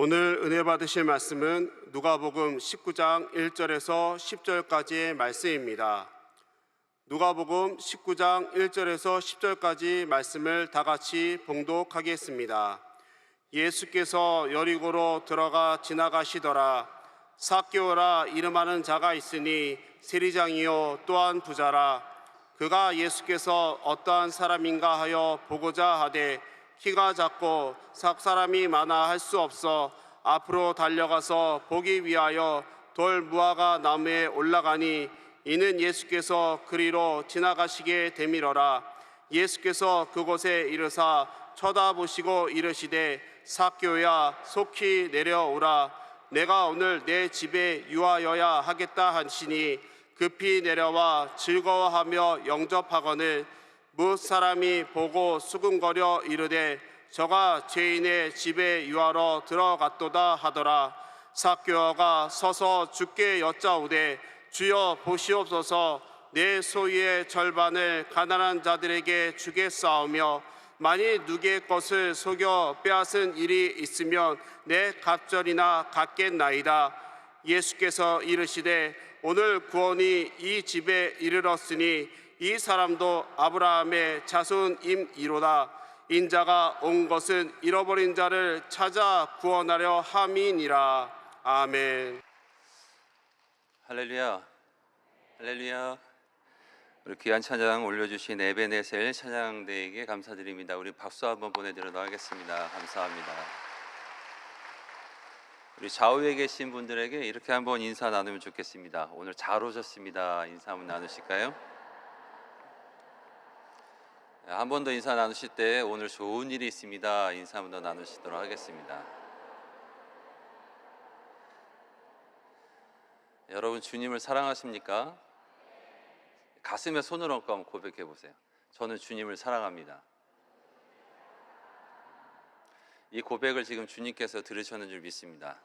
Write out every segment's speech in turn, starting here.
오늘 은혜 받으실 말씀은 누가복음 19장 1절에서 10절까지의 말씀입니다. 누가복음 19장 1절에서 10절까지 말씀을 다 같이 봉독하겠습니다. 예수께서 여리고로 들어가 지나가시더라. 삭개오라 이름하는 자가 있으니 세리장이요 또한 부자라. 그가 예수께서 어떠한 사람인가 하여 보고자 하되 키가 작고 사람이 많아 할 수 없어 앞으로 달려가서 보기 위하여 돌 무화과 나무에 올라가니 이는 예수께서 그리로 지나가시게 되밀어라. 예수께서 그곳에 이르사 쳐다보시고 이르시되 삭개오야 속히 내려오라. 내가 오늘 내 집에 유하여야 하겠다 하시니 급히 내려와 즐거워하며 영접하거늘 뭇 사람이 보고 수군거려 이르되 저가 죄인의 집에 유하러 들어갔도다 하더라. 삭개오가 서서 주께 여짜오되 주여 보시옵소서. 내 소유의 절반을 가난한 자들에게 주겠사오며 만일 누구의 것을 속여 빼앗은 일이 있으면 내 갑절이나 갚겠나이다. 예수께서 이르시되 오늘 구원이 이 집에 이르렀으니 이 사람도 아브라함의 자손임이로다. 인자가 온 것은 잃어버린 자를 찾아 구원하려 함이니라. 아멘. 할렐루야, 할렐루야. 우리 귀한 찬양 올려주신 에베네셀 찬양대에게 감사드립니다. 우리 박수 한번 보내드리도록 하겠습니다. 감사합니다. 우리 좌우에 계신 분들에게 이렇게 한번 인사 나누면 좋겠습니다. 오늘 잘 오셨습니다. 인사 한번 나누실까요? 한 번 더 인사 나누실 때 오늘 좋은 일이 있습니다. 인사 한번 더 나누시도록 하겠습니다. 여러분 주님을 사랑하십니까? 가슴에 손을 얹고 한번 고백해 보세요. 저는 주님을 사랑합니다. 이 고백을 지금 주님께서 들으셨는 줄 믿습니다.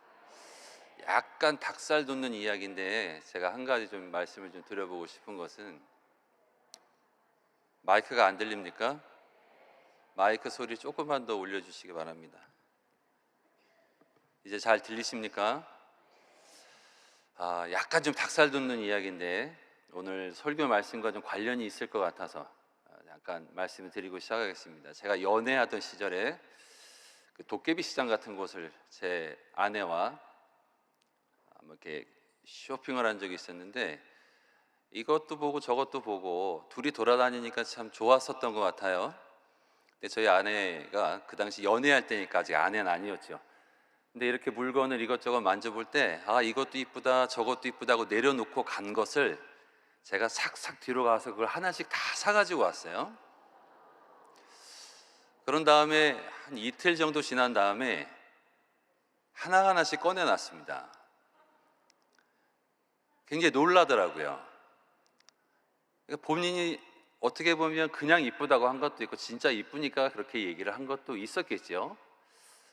약간 닭살 돋는 이야기인데 제가 한 가지 좀 말씀을 좀 드려보고 싶은 것은, 마이크가 안 들립니까? 마이크 소리 조금만 더 올려주시기 바랍니다. 이제 잘 들리십니까? 약간 좀 닭살 돋는 이야기인데 오늘 설교 말씀과 좀 관련이 있을 것 같아서 잠깐 말씀을 드리고 시작하겠습니다. 제가 연애하던 시절에 그 도깨비 시장 같은 곳을 제 아내와 이렇게 쇼핑을 한 적이 있었는데, 이것도 보고 저것도 보고 둘이 돌아다니니까 참 좋았었던 것 같아요. 근데 저희 아내가 그 당시 연애할 때니까 아직 아내는 아니었죠. 근데 이렇게 물건을 이것저것 만져볼 때 이것도 이쁘다 저것도 이쁘다고 내려놓고 간 것을 제가 싹싹 뒤로 가서 그걸 하나씩 다 사가지고 왔어요. 그런 다음에 한 이틀 정도 지난 다음에 하나하나씩 꺼내놨습니다. 굉장히 놀라더라고요. 그러니까 본인이 어떻게 보면 그냥 이쁘다고 한 것도 있고 진짜 이쁘니까 그렇게 얘기를 한 것도 있었겠죠.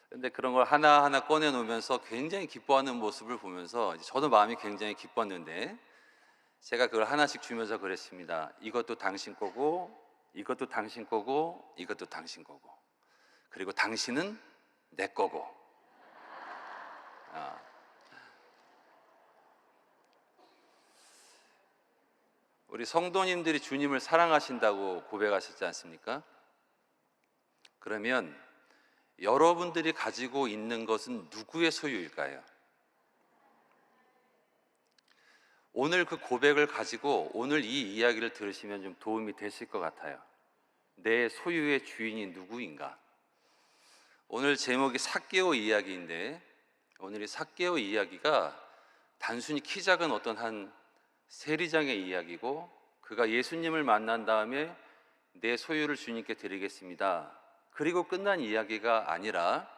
근데 그런 걸 하나하나 꺼내놓으면서 굉장히 기뻐하는 모습을 보면서 저도 마음이 굉장히 기뻤는데, 제가 그걸 하나씩 주면서 그랬습니다. 이것도 당신 거고, 이것도 당신 거고, 이것도 당신 거고, 그리고 당신은 내 거고. 우리 성도님들이 주님을 사랑하신다고 고백하셨지 않습니까? 그러면 여러분들이 가지고 있는 것은 누구의 소유일까요? 오늘 그 고백을 가지고 오늘 이 이야기를 들으시면 좀 도움이 되실 것 같아요. 내 소유의 주인이 누구인가? 오늘 제목이 삭개오 이야기인데, 오늘 이 삭개오 이야기가 단순히 키 작은 어떤 한 세리장의 이야기고, 그가 예수님을 만난 다음에 내 소유를 주님께 드리겠습니다, 그리고 끝난 이야기가 아니라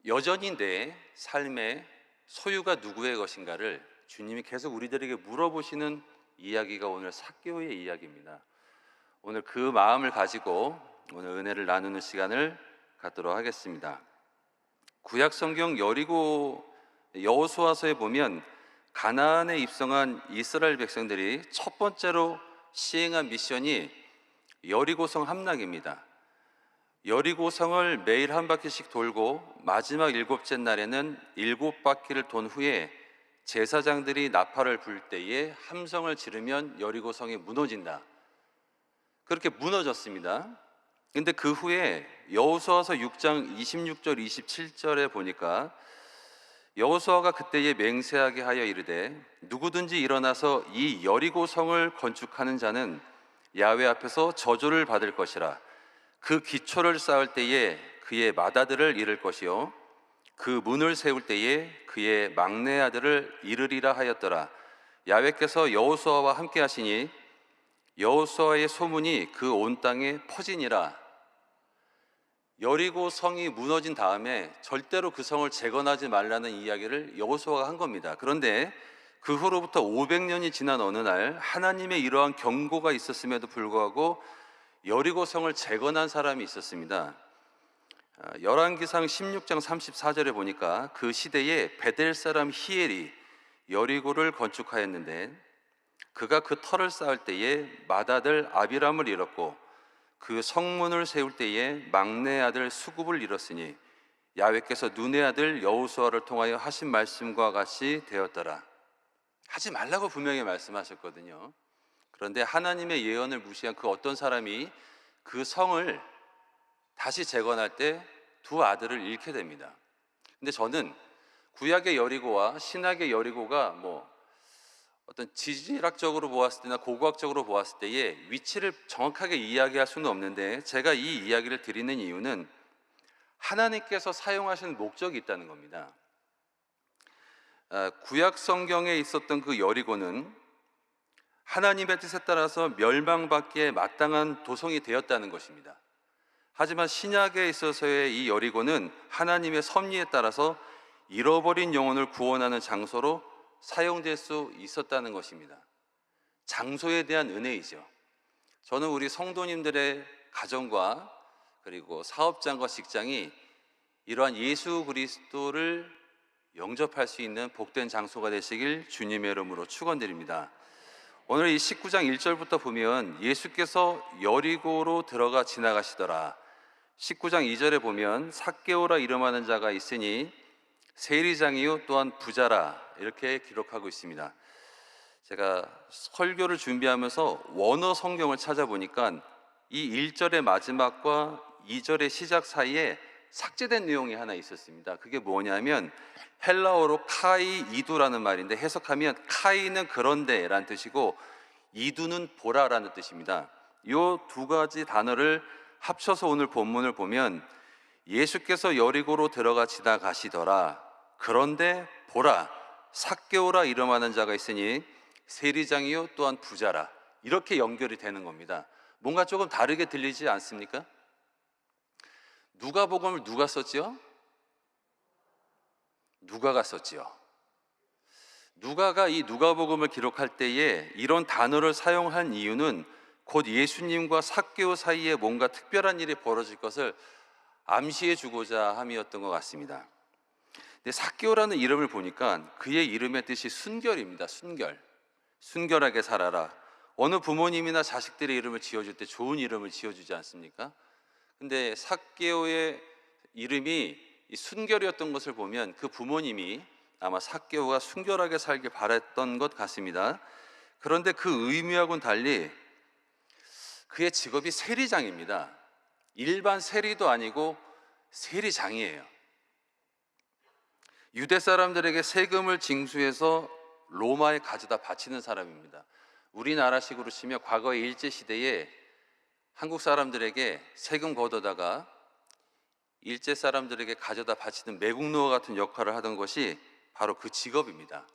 여전히 내 삶의 소유가 누구의 것인가를 주님이 계속 우리들에게 물어보시는 이야기가 오늘 삭개오의 이야기입니다. 오늘 그 마음을 가지고 오늘 은혜를 나누는 시간을 갖도록 하겠습니다. 구약 성경 여리고 여호수아서에 보면 가나안에 입성한 이스라엘 백성들이 첫 번째로 시행한 미션이 여리고성 함락입니다. 여리고성을 매일 한 바퀴씩 돌고 마지막 일곱째 날에는 7바퀴를 돈 후에 제사장들이 나팔을 불 때에 함성을 지르면 여리고성이 무너진다. 그렇게 무너졌습니다. 근데 그 후에 여호수아서 6장 26절 27절에 보니까 여호수아가 그때에 맹세하게 하여 이르되 누구든지 일어나서 이 여리고성을 건축하는 자는 야훼 앞에서 저주를 받을 것이라. 그 기초를 쌓을 때에 그의 맏아들을 잃을 것이요 그 문을 세울 때에 그의 막내 아들을 잃으리라 하였더라. 야훼께서 여호수아와 함께 하시니 여호수아의 소문이 그 온 땅에 퍼지니라. 여리고 성이 무너진 다음에 절대로 그 성을 재건하지 말라는 이야기를 여호수아가 한 겁니다. 그런데 그 후로부터 500년이 지난 어느 날 하나님의 이러한 경고가 있었음에도 불구하고 여리고 성을 재건한 사람이 있었습니다. 열왕기상 16장 34절에 보니까 그 시대에 베델 사람 히엘이 여리고를 건축하였는데 그가 그 터를 쌓을 때에 맏아들 아비람을 잃었고 그 성문을 세울 때에 막내 아들 수굽을 잃었으니 야훼께서 눈의 아들 여호수아를 통하여 하신 말씀과 같이 되었더라. 하지 말라고 분명히 말씀하셨거든요. 그런데 하나님의 예언을 무시한 그 어떤 사람이 그 성을 다시 재건할 때 두 아들을 잃게 됩니다. 근데 저는 구약의 여리고와 신약의 여리고가 어떤 지질학적으로 보았을 때나 고고학적으로 보았을 때의 위치를 정확하게 이야기할 수는 없는데 제가 이 이야기를 드리는 이유는 하나님께서 사용하시는 목적이 있다는 겁니다. 구약 성경에 있었던 그 여리고는 하나님의 뜻에 따라서 멸망받기에 마땅한 도성이 되었다는 것입니다. 하지만 신약에 있어서의 이 여리고는 하나님의 섭리에 따라서 잃어버린 영혼을 구원하는 장소로 사용될 수 있었다는 것입니다. 장소에 대한 은혜이죠. 저는 우리 성도님들의 가정과 그리고 사업장과 직장이 이러한 예수 그리스도를 영접할 수 있는 복된 장소가 되시길 주님의 이름으로 축원드립니다. 오늘 이 19장 1절부터 보면 예수께서 여리고로 들어가 지나가시더라. 19장 2절에 보면 삭개오라 이름하는 자가 있으니 세리장이요 또한 부자라 이렇게 기록하고 있습니다. 제가 설교를 준비하면서 원어 성경을 찾아보니까 이 1절의 마지막과 2절의 시작 사이에 삭제된 내용이 하나 있었습니다. 그게 뭐냐면 헬라어로 카이 이두라는 말인데 해석하면 카이는 그런데 라는 뜻이고 이두는 보라라는 뜻입니다. 이 두 가지 단어를 합쳐서 오늘 본문을 보면 예수께서 여리고로 들어가 지나가시더라. 그런데 보라 삭개오라 이름하는 자가 있으니 세리장이요 또한 부자라. 이렇게 연결이 되는 겁니다. 뭔가 조금 다르게 들리지 않습니까? 누가복음을 누가 썼지요? 누가가 썼지요. 누가가 이 누가복음을 기록할 때에 이런 단어를 사용한 이유는 곧 예수님과 삭개오 사이에 뭔가 특별한 일이 벌어질 것을 암시해 주고자 함이었던 것 같습니다. 근데 삭개오라는 이름을 보니까 그의 이름의 뜻이 순결입니다. 순결하게 살아라. 어느 부모님이나 자식들의 이름을 지어줄 때 좋은 이름을 지어주지 않습니까? 근데 삭개오의 이름이 순결이었던 것을 보면 그 부모님이 아마 삭개오가 순결하게 살길 바랬던 것 같습니다. 그런데 그 의미하고는 달리 그의 직업이 세리장입니다. 일반 세리도 아니고 세리장이에요. 유대 사람들에게 세금을 징수해서 로마에 가져다 바치는 사람입니다. 우리나라식으로 치면 과거의 일제시대에 한국 사람들에게 세금 걷어다가 일제 사람들에게 가져다 바치는 매국노 같은 역할을 하던 것이 바로 그 직업입니다.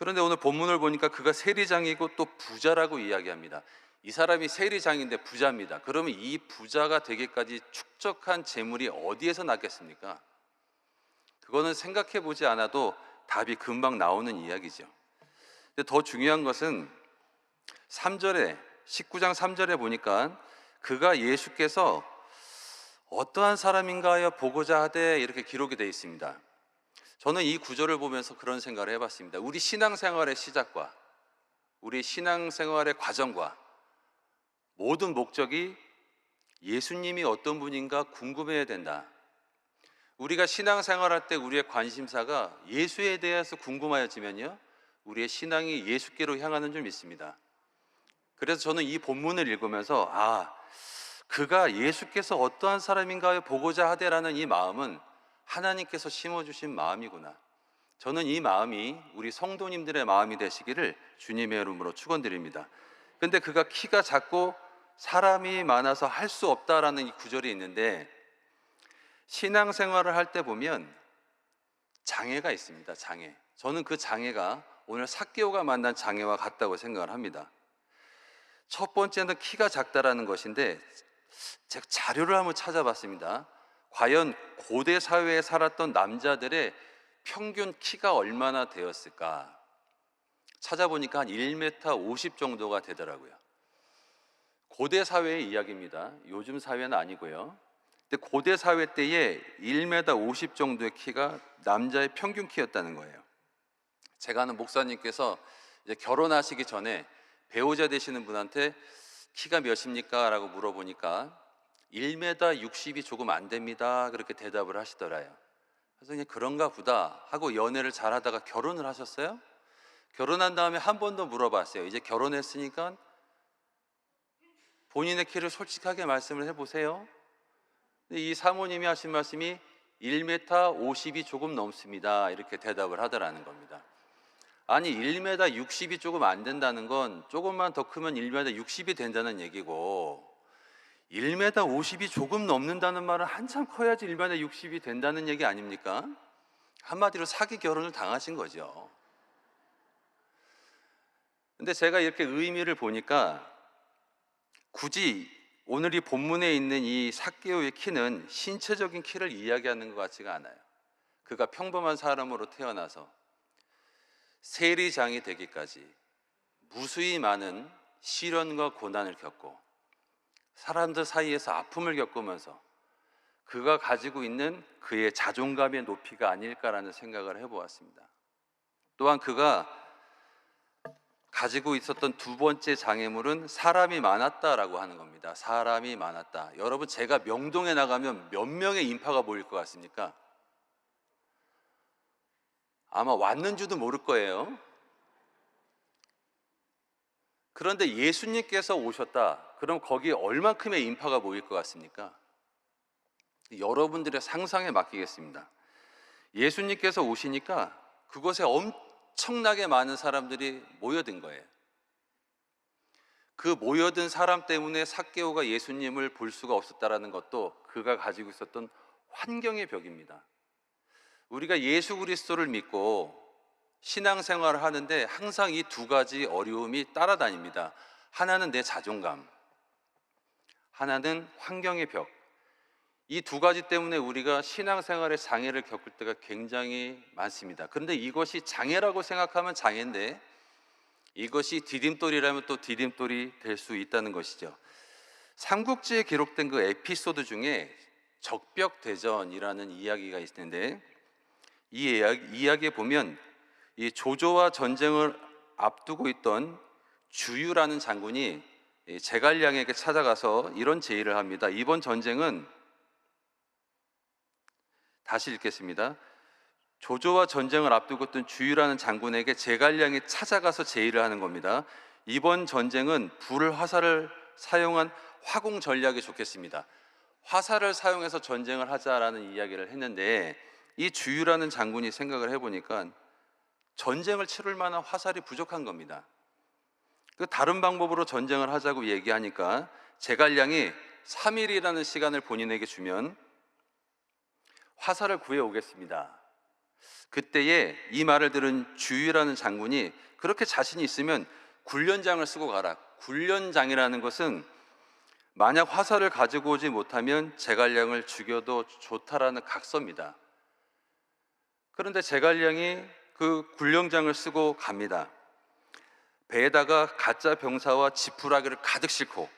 그런데 오늘 본문을 보니까 그가 세리장이고 또 부자라고 이야기합니다. 이 사람이 세리장인데 부자입니다. 그러면 이 부자가 되기까지 축적한 재물이 어디에서 났겠습니까? 그거는 생각해 보지 않아도 답이 금방 나오는 이야기죠. 근데 더 중요한 것은 19장 3절에 보니까 그가 예수께서 어떠한 사람인가 하여 보고자 하되 이렇게 기록이 되어 있습니다. 저는 이 구절을 보면서 그런 생각을 해봤습니다. 우리 신앙생활의 시작과 우리 신앙생활의 과정과 모든 목적이 예수님이 어떤 분인가 궁금해야 된다. 우리가 신앙생활할 때 우리의 관심사가 예수에 대해서 궁금해지면요, 우리의 신앙이 예수께로 향하는 줄 믿습니다. 그래서 저는 이 본문을 읽으면서 그가 예수께서 어떠한 사람인가 보고자 하되라는 이 마음은 하나님께서 심어주신 마음이구나. 저는 이 마음이 우리 성도님들의 마음이 되시기를 주님의 이름으로 축원드립니다. 근데 그가 키가 작고 사람이 많아서 할 수 없다라는 이 구절이 있는데, 신앙생활을 할 때 보면 장애가 있습니다. 장애. 저는 그 장애가 오늘 삭개오가 만난 장애와 같다고 생각을 합니다. 첫 번째는 키가 작다라는 것인데, 제가 자료를 한번 찾아봤습니다. 과연 고대 사회에 살았던 남자들의 평균 키가 얼마나 되었을까 찾아보니까 한 1m 50 정도가 되더라고요. 고대 사회의 이야기입니다. 요즘 사회는 아니고요. 근데 고대 사회 때에 1m 50 정도의 키가 남자의 평균 키였다는 거예요. 제가 아는 목사님께서 이제 결혼하시기 전에 배우자 되시는 분한테 키가 몇입니까? 라고 물어보니까 1m 60이 조금 안 됩니다. 그렇게 대답을 하시더라요. 그래서 그냥 그런가 보다 하고 연애를 잘 하다가 결혼을 하셨어요. 결혼한 다음에 한 번 더 물어봤어요. 이제 결혼했으니까 본인의 키를 솔직하게 말씀을 해보세요. 근데 이 사모님이 하신 말씀이 1m 50이 조금 넘습니다. 이렇게 대답을 하더라는 겁니다. 아니 1m 60이 조금 안 된다는 건 조금만 더 크면 1m 60이 된다는 얘기고, 1m 50이 조금 넘는다는 말은 한참 커야지 1m 60이 된다는 얘기 아닙니까? 한마디로 사기 결혼을 당하신 거죠. 근데 제가 이렇게 의미를 보니까 굳이 오늘 이 본문에 있는 이 삭개오의 키는 신체적인 키를 이야기하는 것 같지가 않아요. 그가 평범한 사람으로 태어나서 세리장이 되기까지 무수히 많은 시련과 고난을 겪고 사람들 사이에서 아픔을 겪으면서 그가 가지고 있는 그의 자존감의 높이가 아닐까라는 생각을 해보았습니다. 또한 그가 가지고 있었던 두 번째 장애물은 사람이 많았다라고 하는 겁니다. 사람이 많았다. 여러분, 제가 명동에 나가면 몇 명의 인파가 모일 것 같습니까? 아마 왔는지도 모를 거예요. 그런데 예수님께서 오셨다. 그럼 거기에 얼만큼의 인파가 모일 것 같습니까? 여러분들의 상상에 맡기겠습니다. 예수님께서 오시니까 그곳에 엄청나게 많은 사람들이 모여든 거예요. 그 모여든 사람 때문에 삭개오가 예수님을 볼 수가 없었다라는 것도 그가 가지고 있었던 환경의 벽입니다. 우리가 예수 그리스도를 믿고 신앙생활을 하는데 항상 이 두 가지 어려움이 따라다닙니다. 하나는 내 자존감, 하나는 환경의 벽. 이 두 가지 때문에 우리가 신앙생활에 장애를 겪을 때가 굉장히 많습니다. 그런데 이것이 장애라고 생각하면 장애인데, 이것이 디딤돌이라면 또 디딤돌이 될 수 있다는 것이죠. 삼국지에 기록된 그 에피소드 중에 적벽대전이라는 이야기가 있는데, 이 이야기에 보면 이 조조와 전쟁을 앞두고 있던 주유라는 장군이 제갈량에게 찾아가서 이런 제의를 합니다. 이번 전쟁은, 다시 읽겠습니다. 조조와 전쟁을 앞두고 있던 주유라는 장군에게 제갈량이 찾아가서 제의를 하는 겁니다. 이번 전쟁은 불 화살을 사용한 화공 전략이 좋겠습니다. 화살을 사용해서 전쟁을 하자라는 이야기를 했는데, 이 주유라는 장군이 생각을 해보니까 전쟁을 치를 만한 화살이 부족한 겁니다. 그 다른 방법으로 전쟁을 하자고 얘기하니까 제갈량이 3일이라는 시간을 본인에게 주면 화살을 구해오겠습니다. 그때에 이 말을 들은 주유라는 장군이 그렇게 자신이 있으면 군련장을 쓰고 가라. 군련장이라는 것은 만약 화살을 가지고 오지 못하면 제갈량을 죽여도 좋다라는 각서입니다. 그런데 제갈량이 그 군령장을 쓰고 갑니다. 배에다가 가짜 병사와 지푸라기를 가득 싣고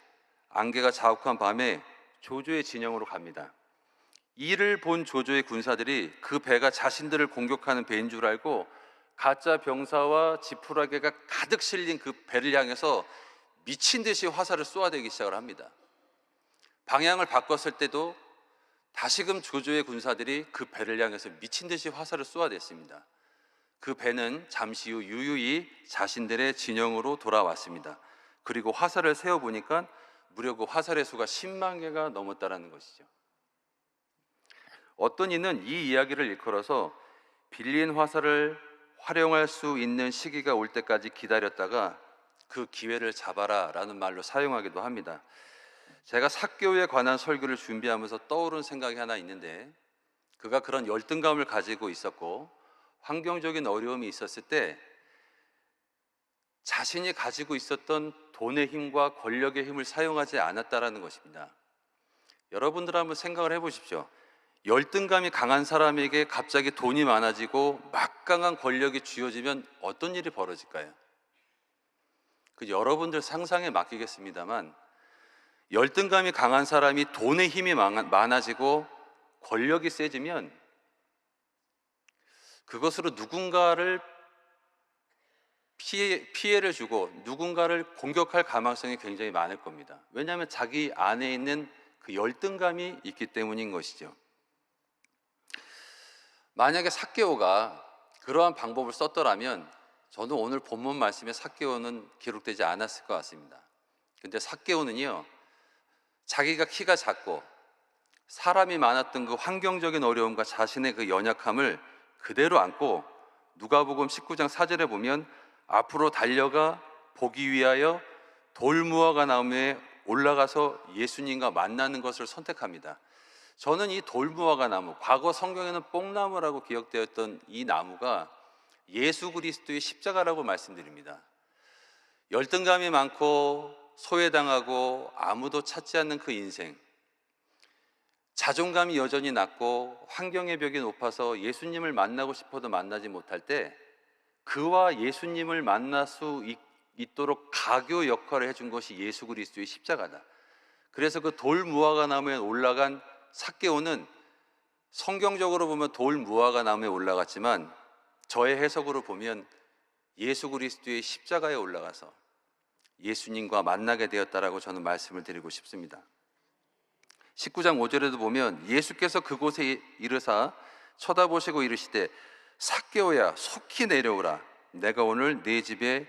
안개가 자욱한 밤에 조조의 진영으로 갑니다. 이를 본 조조의 군사들이 그 배가 자신들을 공격하는 배인 줄 알고 가짜 병사와 지푸라기가 가득 실린 그 배를 향해서 미친 듯이 화살을 쏘아대기 시작을 합니다. 방향을 바꿨을 때도 다시금 조조의 군사들이 그 배를 향해서 미친 듯이 화살을 쏘아댔습니다. 그 배는 잠시 후 유유히 자신들의 진영으로 돌아왔습니다. 그리고 화살을 세어보니까 무려 그 화살의 수가 10만 개가 넘었다라는 것이죠. 어떤 이는 이 이야기를 일컬어서 빌린 화살을 활용할 수 있는 시기가 올 때까지 기다렸다가 그 기회를 잡아라 라는 말로 사용하기도 합니다. 제가 사교에 관한 설교를 준비하면서 떠오른 생각이 하나 있는데, 그가 그런 열등감을 가지고 있었고 환경적인 어려움이 있었을 때 자신이 가지고 있었던 돈의 힘과 권력의 힘을 사용하지 않았다라는 것입니다. 여러분들 한번 생각을 해보십시오. 열등감이 강한 사람에게 갑자기 돈이 많아지고 막강한 권력이 쥐어지면 어떤 일이 벌어질까요? 그 여러분들 상상에 맡기겠습니다만, 열등감이 강한 사람이 돈의 힘이 많아지고 권력이 세지면 그것으로 누군가를 피해를 주고 누군가를 공격할 가망성이 굉장히 많을 겁니다. 왜냐하면 자기 안에 있는 그 열등감이 있기 때문인 것이죠. 만약에 삭개오가 그러한 방법을 썼더라면 저는 오늘 본문 말씀에 삭개오는 기록되지 않았을 것 같습니다. 근데 삭개오는요, 자기가 키가 작고 사람이 많았던 그 환경적인 어려움과 자신의 그 연약함을 그대로 안고 누가복음 19장 4절에 보면 앞으로 달려가 보기 위하여 돌무화과 나무에 올라가서 예수님과 만나는 것을 선택합니다. 저는 이 돌무화과 나무, 과거 성경에는 뽕나무라고 기억되었던 이 나무가 예수 그리스도의 십자가라고 말씀드립니다. 열등감이 많고 소외당하고 아무도 찾지 않는 그 인생, 자존감이 여전히 낮고 환경의 벽이 높아서 예수님을 만나고 싶어도 만나지 못할 때 그와 예수님을 만날 수 있도록 가교 역할을 해준 것이 예수 그리스도의 십자가다. 그래서 그 돌무화과 나무에 올라간 삭개오는 성경적으로 보면 돌무화과 나무에 올라갔지만 저의 해석으로 보면 예수 그리스도의 십자가에 올라가서 예수님과 만나게 되었다라고 저는 말씀을 드리고 싶습니다. 19장 5절에도 보면 예수께서 그곳에 이르사 쳐다보시고 이르시되 삭개오야 속히 내려오라 내가 오늘 네 집에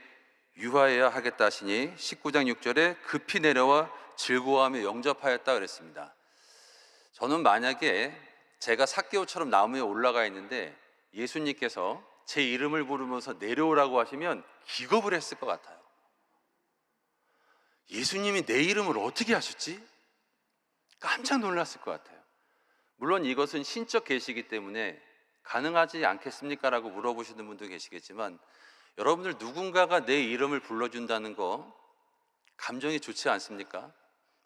유하여야 하겠다 하시니 19장 6절에 급히 내려와 즐거워하며 영접하였다 그랬습니다. 저는 만약에 제가 삭개오처럼 나무에 올라가 있는데 예수님께서 제 이름을 부르면서 내려오라고 하시면 기겁을 했을 것 같아요. 예수님이 내 이름을 어떻게 하셨지? 깜짝 놀랐을 것 같아요. 물론 이것은 신적 계시이기 때문에 가능하지 않겠습니까? 라고 물어보시는 분도 계시겠지만 여러분들 누군가가 내 이름을 불러준다는 거 감정이 좋지 않습니까?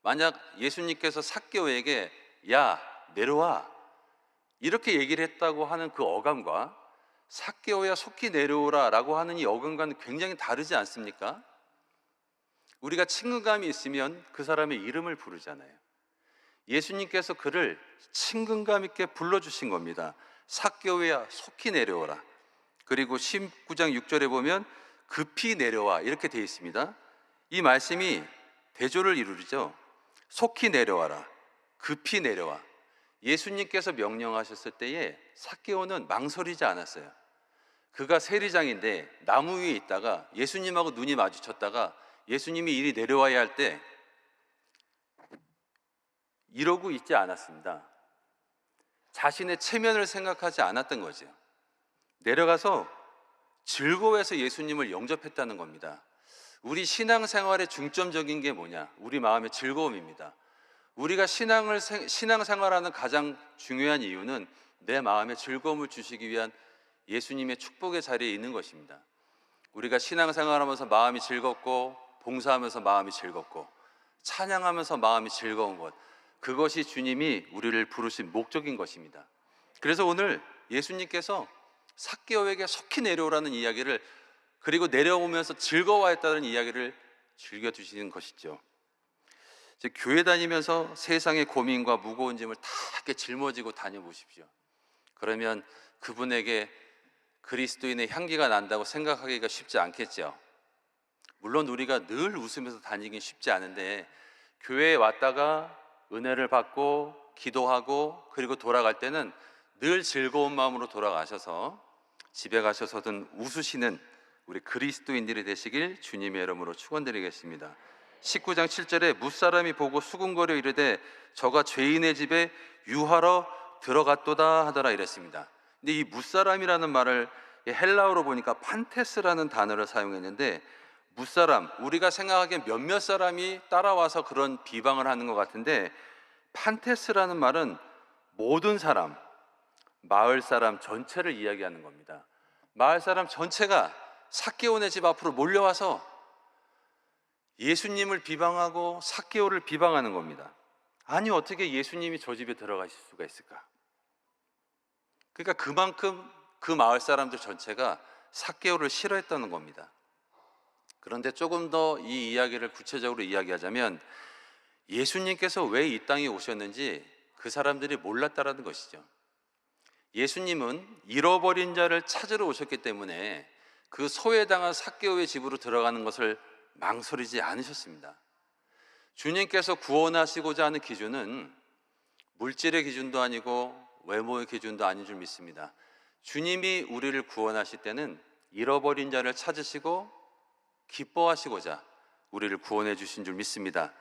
만약 예수님께서 삭개오에게 야 내려와 이렇게 얘기를 했다고 하는 그 어감과 삭개오야 속히 내려오라 라고 하는 이 어감과는 굉장히 다르지 않습니까? 우리가 친근감이 있으면 그 사람의 이름을 부르잖아요. 예수님께서 그를 친근감 있게 불러주신 겁니다. 삭개오야 속히 내려오라. 그리고 19장 6절에 보면 급히 내려와 이렇게 되어 있습니다. 이 말씀이 대조를 이루죠. 속히 내려와라, 급히 내려와. 예수님께서 명령하셨을 때에 삭개오는 망설이지 않았어요. 그가 세리장인데 나무 위에 있다가 예수님하고 눈이 마주쳤다가 예수님이 이리 내려와야 할 때 이러고 있지 않았습니다. 자신의 체면을 생각하지 않았던 거죠. 내려가서 즐거워해서 예수님을 영접했다는 겁니다. 우리 신앙생활의 중점적인 게 뭐냐? 우리 마음의 즐거움입니다. 우리가 신앙생활하는 가장 중요한 이유는 내 마음에 즐거움을 주시기 위한 예수님의 축복의 자리에 있는 것입니다. 우리가 신앙생활하면서 마음이 즐겁고 봉사하면서 마음이 즐겁고 찬양하면서 마음이 즐거운 것, 그것이 주님이 우리를 부르신 목적인 것입니다. 그래서 오늘 예수님께서 삭개오에게 속히 내려오라는 이야기를, 그리고 내려오면서 즐거워했다는 이야기를 즐겨주시는 것이죠. 교회 다니면서 세상의 고민과 무거운 짐을 다 이렇게 짊어지고 다녀보십시오. 그러면 그분에게 그리스도인의 향기가 난다고 생각하기가 쉽지 않겠죠. 물론 우리가 늘 웃으면서 다니긴 쉽지 않은데 교회에 왔다가 은혜를 받고 기도하고 그리고 돌아갈 때는 늘 즐거운 마음으로 돌아가셔서 집에 가셔서든 웃으시는 우리 그리스도인들이 되시길 주님의 이름으로 축원드리겠습니다. 19장 7절에 무사람이 보고 수군거려 이르되 저가 죄인의 집에 유하러 들어갔도다 하더라 이랬습니다. 근데 이 무사람이라는 말을 헬라어로 보니까 판테스라는 단어를 사용했는데, 무사람, 우리가 생각하기엔 몇몇 사람이 따라와서 그런 비방을 하는 것 같은데, 판테스라는 말은 모든 사람, 마을 사람 전체를 이야기하는 겁니다. 마을 사람 전체가 삭개오네 집 앞으로 몰려와서 예수님을 비방하고 삭개오를 비방하는 겁니다. 아니, 어떻게 예수님이 저 집에 들어가실 수가 있을까? 그러니까 그만큼 그 마을 사람들 전체가 삭개오를 싫어했다는 겁니다. 그런데 조금 더 이 이야기를 구체적으로 이야기하자면, 예수님께서 왜 이 땅에 오셨는지 그 사람들이 몰랐다라는 것이죠. 예수님은 잃어버린 자를 찾으러 오셨기 때문에 그 소외당한 삭개오의 집으로 들어가는 것을 망설이지 않으셨습니다. 주님께서 구원하시고자 하는 기준은 물질의 기준도 아니고 외모의 기준도 아닌 줄 믿습니다. 주님이 우리를 구원하실 때는 잃어버린 자를 찾으시고 기뻐하시고자 우리를 구원해 주신 줄 믿습니다.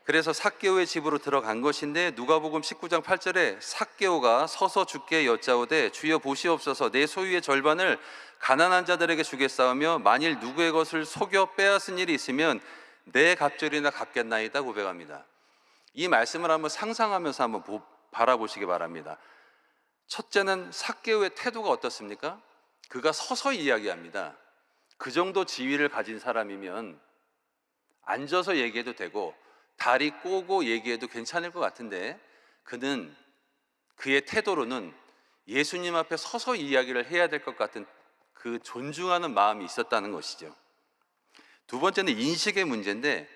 그래서 삭개오의 집으로 들어간 것인데, 누가복음 19장 8절에 삭개오가 서서 주께 여짜오되 주여 보시옵소서, 내 소유의 절반을 가난한 자들에게 주겠사오며 만일 누구의 것을 속여 빼앗은 일이 있으면 내 갑절이나 갚겠나이다 고백합니다. 이 말씀을 한번 상상하면서 한번 바라보시기 바랍니다. 첫째는 삭개오의 태도가 어떻습니까? 그가 서서 이야기합니다. 그 정도 지위를 가진 사람이면 앉아서 얘기해도 되고 다리 꼬고 얘기해도 괜찮을 것 같은데, 그는 그의 태도로는 예수님 앞에 서서 이야기를 해야 될 것 같은 그 존중하는 마음이 있었다는 것이죠. 두 번째는 인식의 문제인데,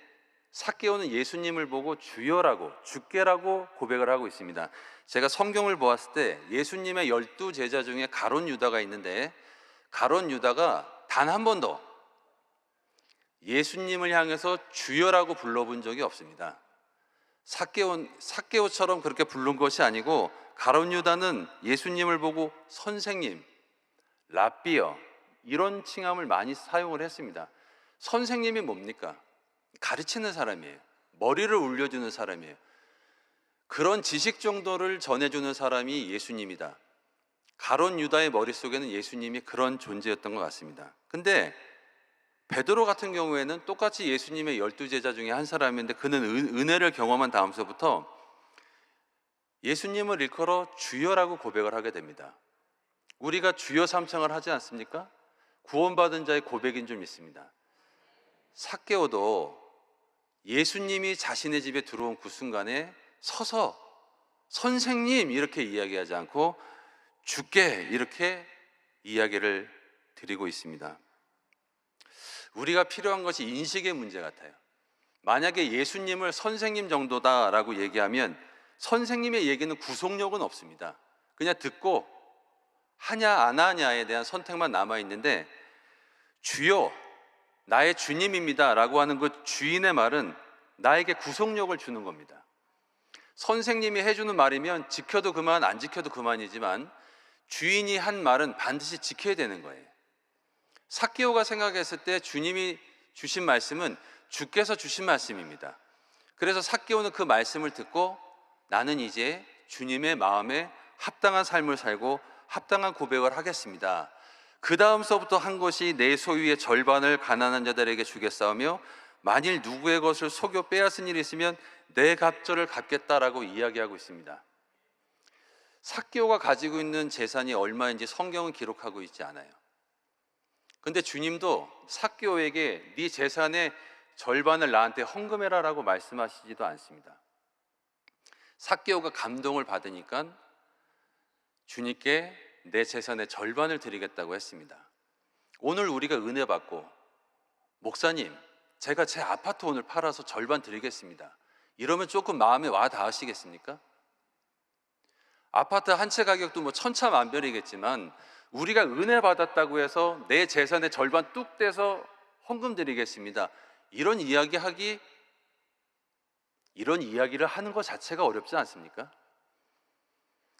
삭개오는 예수님을 보고 주여라고, 주께라고 고백을 하고 있습니다. 제가 성경을 보았을 때 예수님의 12제자 중에 가룟 유다가 있는데, 가룟 유다가 단 한 번도 예수님을 향해서 주여라고 불러본 적이 없습니다. 삭개오처럼 그렇게 부른 것이 아니고, 가룟 유다는 예수님을 보고 선생님, 랍비여 이런 칭함을 많이 사용을 했습니다. 선생님이 뭡니까? 가르치는 사람이에요. 머리를 울려주는 사람이에요. 그런 지식 정도를 전해주는 사람이 예수님이다. 가룟 유다의 머릿속에는 예수님이 그런 존재였던 것 같습니다. 근데 베드로 같은 경우에는 똑같이 예수님의 12제자 중에 한 사람인데, 그는 은혜를 경험한 다음서부터 예수님을 일컬어 주여라고 고백을 하게 됩니다. 우리가 주여 삼창을 하지 않습니까? 구원받은 자의 고백인 줄 믿습니다. 삭개오도 예수님이 자신의 집에 들어온 그 순간에 서서 선생님 이렇게 이야기하지 않고 주께 이렇게 이야기를 드리고 있습니다. 우리가 필요한 것이 인식의 문제 같아요. 만약에 예수님을 선생님 정도다라고 얘기하면 선생님의 얘기는 구속력은 없습니다. 그냥 듣고 하냐 안 하냐에 대한 선택만 남아있는데, 주여 나의 주님입니다 라고 하는 그 주인의 말은 나에게 구속력을 주는 겁니다. 선생님이 해주는 말이면 지켜도 그만 안 지켜도 그만이지만 주인이 한 말은 반드시 지켜야 되는 거예요. 삭개오가 생각했을 때 주님이 주신 말씀은 주께서 주신 말씀입니다. 그래서 삭개오는 그 말씀을 듣고 나는 이제 주님의 마음에 합당한 삶을 살고 합당한 고백을 하겠습니다. 그 다음서부터 한 것이 내 소유의 절반을 가난한 자들에게 주겠사오며 만일 누구의 것을 속여 빼앗은 일이 있으면 내 갑절을 갚겠다라고 이야기하고 있습니다. 삭개오가 가지고 있는 재산이 얼마인지 성경은 기록하고 있지 않아요. 근데 주님도 삭개오에게 네 재산의 절반을 나한테 헌금해라라고 말씀하시지도 않습니다. 삭개오가 감동을 받으니까 주님께 내 재산의 절반을 드리겠다고 했습니다. 오늘 우리가 은혜 받고 목사님 제가 제 아파트 오늘 팔아서 절반 드리겠습니다, 이러면 조금 마음에 와 닿으시겠습니까? 아파트 한 채 가격도 뭐 천차만별이겠지만 우리가 은혜 받았다고 해서 내 재산의 절반 뚝 떼서 헌금 드리겠습니다, 이런 이야기 하기 이런 이야기를 하는 것 자체가 어렵지 않습니까?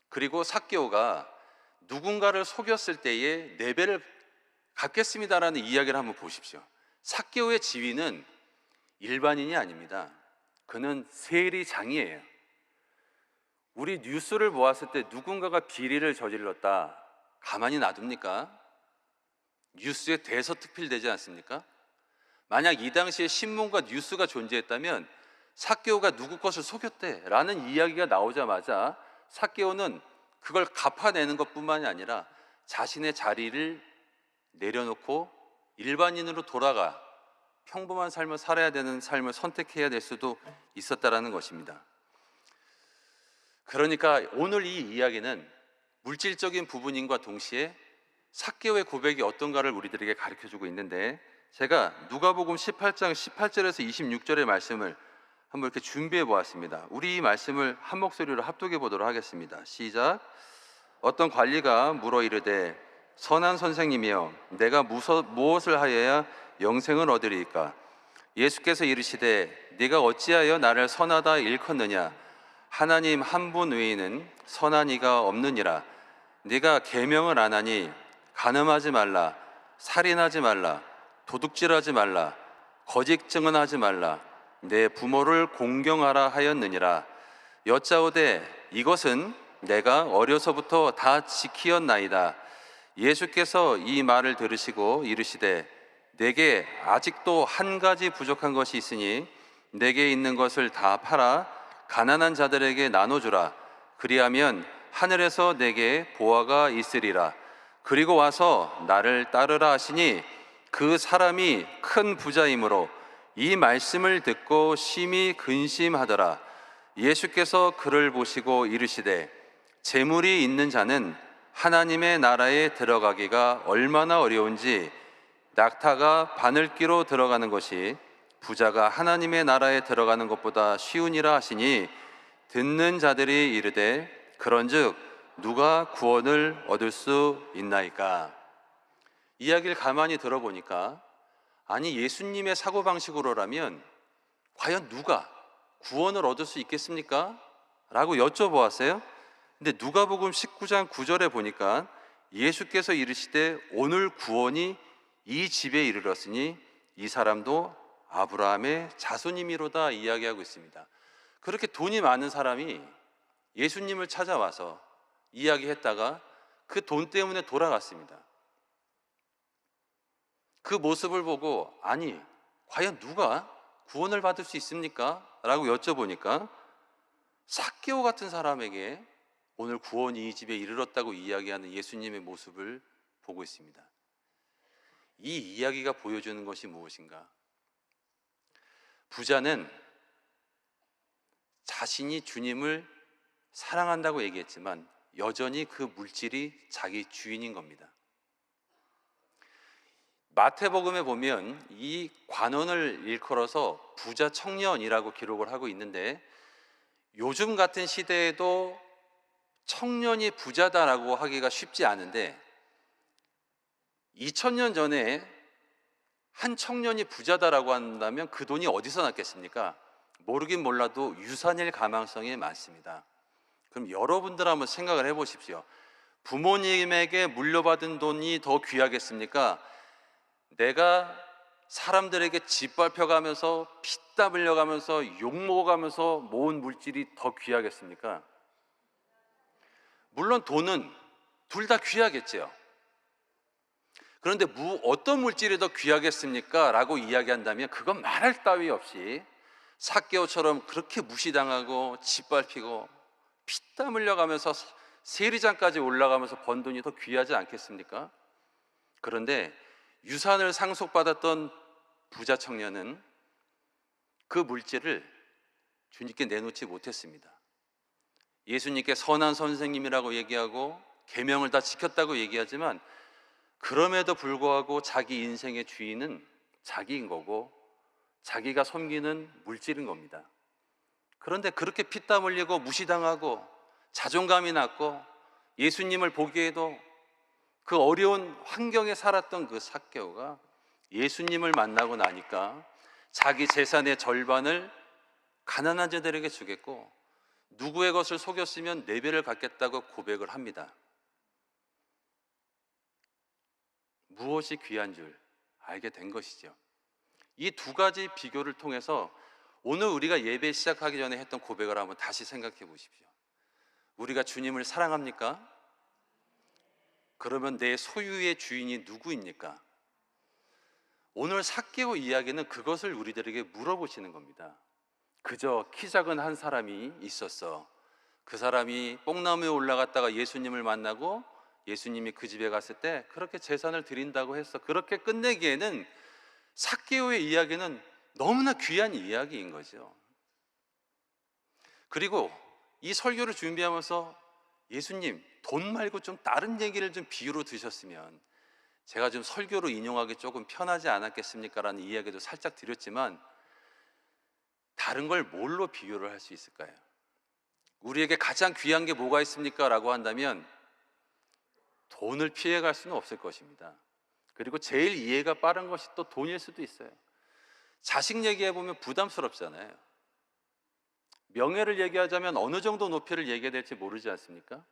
그리고 삭개오가 누군가를 속였을 때에 네 배를 갚겠습니다라는 이야기를 한번 보십시오. 삭개오의 지위는 일반인이 아닙니다. 그는 세리장이에요. 우리 뉴스를 보았을 때 누군가가 비리를 저질렀다, 가만히 놔둡니까? 뉴스에 대서특필되지 않습니까? 만약 이 당시에 신문과 뉴스가 존재했다면 삭개오가 누구 것을 속였대라는 이야기가 나오자마자 삭개오는 그걸 갚아내는 것뿐만이 아니라 자신의 자리를 내려놓고 일반인으로 돌아가 평범한 삶을 살아야 되는 삶을 선택해야 될 수도 있었다라는 것입니다. 그러니까 오늘 이 이야기는 물질적인 부분인과 동시에 삭개오의 고백이 어떤가를 우리들에게 가르쳐주고 있는데, 제가 누가복음 18장 18절에서 26절의 말씀을 한번 이렇게 준비해 보았습니다. 우리 이 말씀을 한 목소리로 합독해 보도록 하겠습니다. 시작. 어떤 관리가 물어 이르되 선한 선생님이여 내가 무엇을 하여야 영생을 얻으리이까? 예수께서 이르시되 네가 어찌하여 나를 선하다 일컫느냐? 하나님 한 분 외에는 선한 이가 없느니라. 네가 계명을 안 하니 간음하지 말라, 살인하지 말라, 도둑질하지 말라, 거짓 증언하지 말라, 내 부모를 공경하라 하였느니라. 여짜오되 이것은 내가 어려서부터 다 지키었나이다. 예수께서 이 말을 들으시고 이르시되 내게 아직도 한 가지 부족한 것이 있으니 내게 있는 것을 다 팔아 가난한 자들에게 나눠주라. 그리하면 하늘에서 내게 보화가 있으리라. 그리고 와서 나를 따르라 하시니 그 사람이 큰 부자이므로 이 말씀을 듣고 심히 근심하더라. 예수께서 그를 보시고 이르시되 재물이 있는 자는 하나님의 나라에 들어가기가 얼마나 어려운지 낙타가 바늘귀로 들어가는 것이 부자가 하나님의 나라에 들어가는 것보다 쉬우니라 하시니 듣는 자들이 이르되 그런즉 누가 구원을 얻을 수 있나이까? 이야기를 가만히 들어보니까 아니 예수님의 사고방식으로라면 과연 누가 구원을 얻을 수 있겠습니까? 라고 여쭤보았어요. 근데 누가복음 19장 9절에 보니까 예수께서 이르시되 오늘 구원이 이 집에 이르렀으니 이 사람도 아브라함의 자손이미로다 이야기하고 있습니다. 그렇게 돈이 많은 사람이 예수님을 찾아와서 이야기했다가 그 돈 때문에 돌아갔습니다. 그 모습을 보고 아니 과연 누가 구원을 받을 수 있습니까? 라고 여쭤보니까 삭개오 같은 사람에게 오늘 구원이 이 집에 이르렀다고 이야기하는 예수님의 모습을 보고 있습니다. 이 이야기가 보여주는 것이 무엇인가? 부자는 자신이 주님을 사랑한다고 얘기했지만 여전히 그 물질이 자기 주인인 겁니다. 마태복음에 보면 이 관원을 일컬어서 부자 청년이라고 기록을 하고 있는데 요즘 같은 시대에도 청년이 부자다라고 하기가 쉽지 않은데 2000년 전에 한 청년이 부자다라고 한다면 그 돈이 어디서 났겠습니까? 모르긴 몰라도 유산일 가능성이 많습니다. 그럼 여러분들 한번 생각을 해보십시오. 부모님에게 물려받은 돈이 더 귀하겠습니까? 내가 사람들에게 짓밟혀가면서 피땀 흘려가면서 욕먹어가면서 모은 물질이 더 귀하겠습니까? 물론 돈은 둘 다 귀하겠죠. 그런데 어떤 물질이 더 귀하겠습니까? 라고 이야기한다면 그건 말할 따위 없이 삭개오처럼 그렇게 무시당하고 짓밟히고 피땀 흘려가면서 세리장까지 올라가면서 번 돈이 더 귀하지 않겠습니까? 그런데 유산을 상속받았던 부자 청년은 그 물질을 주님께 내놓지 못했습니다. 예수님께 선한 선생님이라고 얘기하고 계명을 다 지켰다고 얘기하지만 그럼에도 불구하고 자기 인생의 주인은 자기인 거고 자기가 섬기는 물질인 겁니다. 그런데 그렇게 피땀 흘리고 무시당하고 자존감이 낮고 예수님을 보기에도 그 어려운 환경에 살았던 그 삭개오가 예수님을 만나고 나니까 자기 재산의 절반을 가난한 자들에게 주겠고 누구의 것을 속였으면 4배를 갚겠다고 고백을 합니다. 무엇이 귀한 줄 알게 된 것이죠. 이 두 가지 비교를 통해서 오늘 우리가 예배 시작하기 전에 했던 고백을 한번 다시 생각해 보십시오. 우리가 주님을 사랑합니까? 그러면 내 소유의 주인이 누구입니까? 오늘 삭개오 이야기는 그것을 우리들에게 물어보시는 겁니다. 그저 키 작은 한 사람이 있었어. 그 사람이 뽕나무에 올라갔다가 예수님을 만나고 예수님이 그 집에 갔을 때 그렇게 제사를 드린다고 해서 그렇게 끝내기에는 삭개오의 이야기는 너무나 귀한 이야기인 거죠. 그리고 이 설교를 준비하면서 예수님, 돈 말고 좀 다른 얘기를 좀 비유로 드셨으면 제가 좀 설교로 인용하기 조금 편하지 않았겠습니까? 라는 이야기도 살짝 드렸지만 다른 걸 뭘로 비교를 할 수 있을까요? 우리에게 가장 귀한 게 뭐가 있습니까? 라고 한다면 돈을 피해갈 수는 없을 것입니다. 그리고 제일 이해가 빠른 것이 또 돈일 수도 있어요. 자식 얘기해보면 부담스럽잖아요. 명예를 얘기하자면 어느 정도 높이를 얘기해야 될지 모르지 않습니까?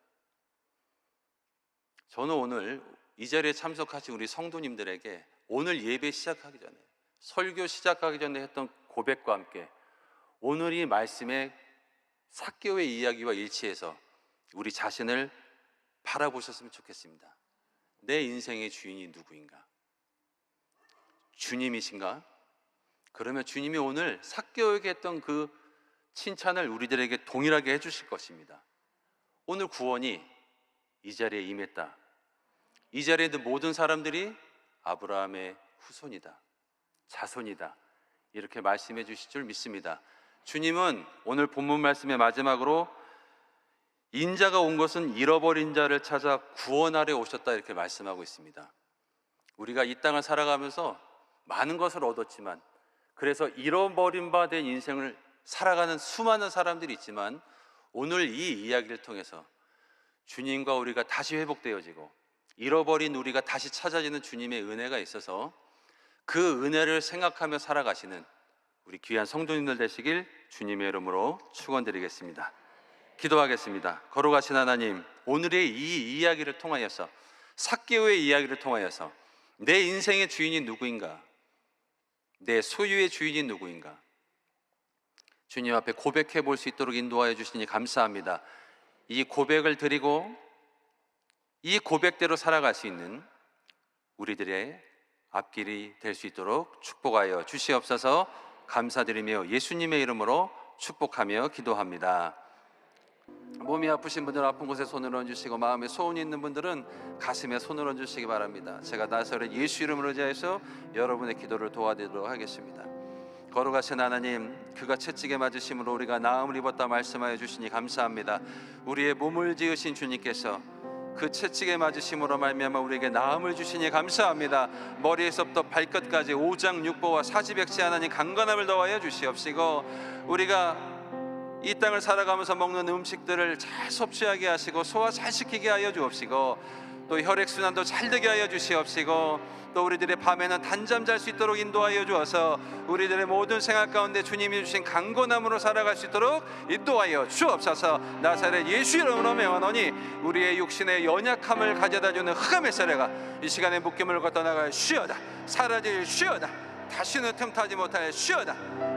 저는 오늘 이 자리에 참석하신 우리 성도님들에게 오늘 예배 시작하기 전에, 설교 시작하기 전에 했던 고백과 함께 오늘 이 말씀의 삭개오의 이야기와 일치해서 우리 자신을 바라보셨으면 좋겠습니다. 내 인생의 주인이 누구인가? 주님이신가? 그러면 주님이 오늘 삭개오에게 했던 그 칭찬을 우리들에게 동일하게 해주실 것입니다. 오늘 구원이 이 자리에 임했다. 이 자리에 있는 모든 사람들이 아브라함의 후손이다, 자손이다, 이렇게 말씀해 주실 줄 믿습니다. 주님은 오늘 본문 말씀의 마지막으로 인자가 온 것은 잃어버린 자를 찾아 구원하려 오셨다, 이렇게 말씀하고 있습니다. 우리가 이 땅을 살아가면서 많은 것을 얻었지만, 그래서 잃어버린 바 된 인생을 살아가는 수많은 사람들이 있지만, 오늘 이 이야기를 통해서 주님과 우리가 다시 회복되어지고 잃어버린 우리가 다시 찾아지는 주님의 은혜가 있어서 그 은혜를 생각하며 살아가시는 우리 귀한 성도님들 되시길 주님의 이름으로 축원드리겠습니다. 기도하겠습니다. 거룩하신 하나님, 오늘의 이 이야기를 통하여서, 삭개오의 이야기를 통하여서 내 인생의 주인이 누구인가, 내 소유의 주인이 누구인가, 주님 앞에 고백해 볼 수 있도록 인도하여 주시니 감사합니다. 이 고백을 드리고 이 고백대로 살아갈 수 있는 우리들의 앞길이 될 수 있도록 축복하여 주시옵소서. 감사드리며 예수님의 이름으로 축복하며 기도합니다. 몸이 아프신 분들은 아픈 곳에 손을 얹으시고, 마음에 소원이 있는 분들은 가슴에 손을 얹으시기 바랍니다. 제가 나사렛 예수 이름으로 의지해서 여러분의 기도를 도와드리도록 하겠습니다. 거룩하신 하나님, 그가 채찍에 맞으심으로 우리가 나음을 입었다 말씀하여 주시니 감사합니다. 우리의 몸을 지으신 주님께서 그 채찍에 맞으심으로 말미암아 우리에게 나음을 주시니 감사합니다. 머리에서부터 발끝까지 오장육부와 사지백지 하나님 강건함을 더하여 주시옵시고, 우리가 이 땅을 살아가면서 먹는 음식들을 잘 섭취하게 하시고 소화 잘 시키게 하여 주옵시고, 또 혈액순환도 잘 되게 하여 주시옵시고, 또 우리들의 밤에는 단잠 잘 수 있도록 인도하여 주어서 우리들의 모든 생활 가운데 주님이 주신 강건함으로 살아갈 수 있도록 인도하여 주옵소서. 나사렛 예수 이름으로 명하노니 우리의 육신의 연약함을 가져다주는 흑암의 세례가 이 시간에 묶임을 걷어나갈 쉬어다, 사라질 쉬어다, 다시는 틈타지 못할 쉬어다.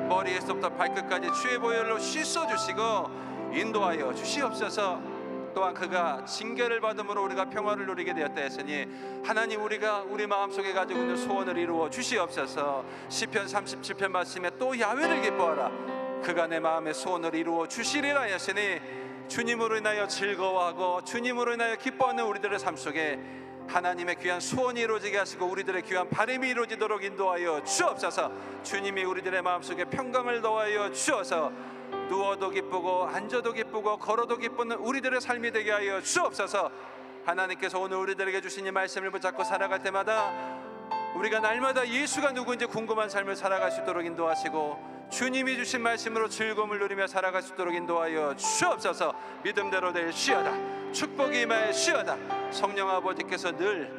머리에서부터 발끝까지 주의 보혈로 씻어주시고 인도하여 주시옵소서. 또한 그가 징계를 받음으로 우리가 평화를 누리게 되었다 했으니 하나님, 우리가 우리 마음속에 가지고 있는 소원을 이루어 주시옵소서. 시편 37편 말씀에 또 야훼를 기뻐하라, 그가 내 마음의 소원을 이루어 주시리라 했으니, 주님으로 인하여 즐거워하고 주님으로 인하여 기뻐하는 우리들의 삶 속에 하나님의 귀한 소원이 이루어지게 하시고 우리들의 귀한 바람이 이루어지도록 인도하여 주옵소서. 주님이 우리들의 마음속에 평강을 더하여 주어서 누워도 기쁘고 앉아도 기쁘고 걸어도 기쁘는 우리들의 삶이 되게 하여 주옵소서. 하나님께서 오늘 우리들에게 주신 이 말씀을 붙잡고 살아갈 때마다 우리가 날마다 예수가 누구인지 궁금한 삶을 살아갈 수 있도록 인도하시고, 주님이 주신 말씀으로 즐거움을 누리며 살아갈 수 있도록 인도하여 주옵소서. 믿음대로 될 쉬어다, 축복이 임하여 쉬어다. 성령 아버지께서 늘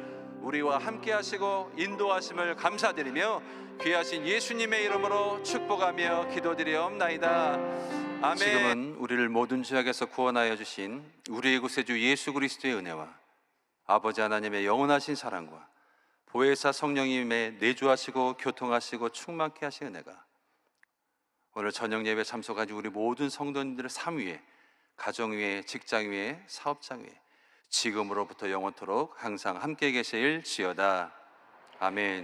우리와 함께 하시고 인도하심을 감사드리며 귀하신 예수님의 이름으로 축복하며 기도드리옵나이다. 아멘. 지금은 우리를 모든 죄악에서 구원하여 주신 우리의 구세주 예수 그리스도의 은혜와 아버지 하나님의 영원하신 사랑과 보혜사 성령님의 내주하시고 교통하시고 충만케 하신 은혜가 오늘 저녁 예배 참석하신 우리 모든 성도님들의 삶 위에, 가정 위에, 직장 위에, 사업장 위에 지금으로부터 영원토록 항상 함께 계실지어다. 아멘.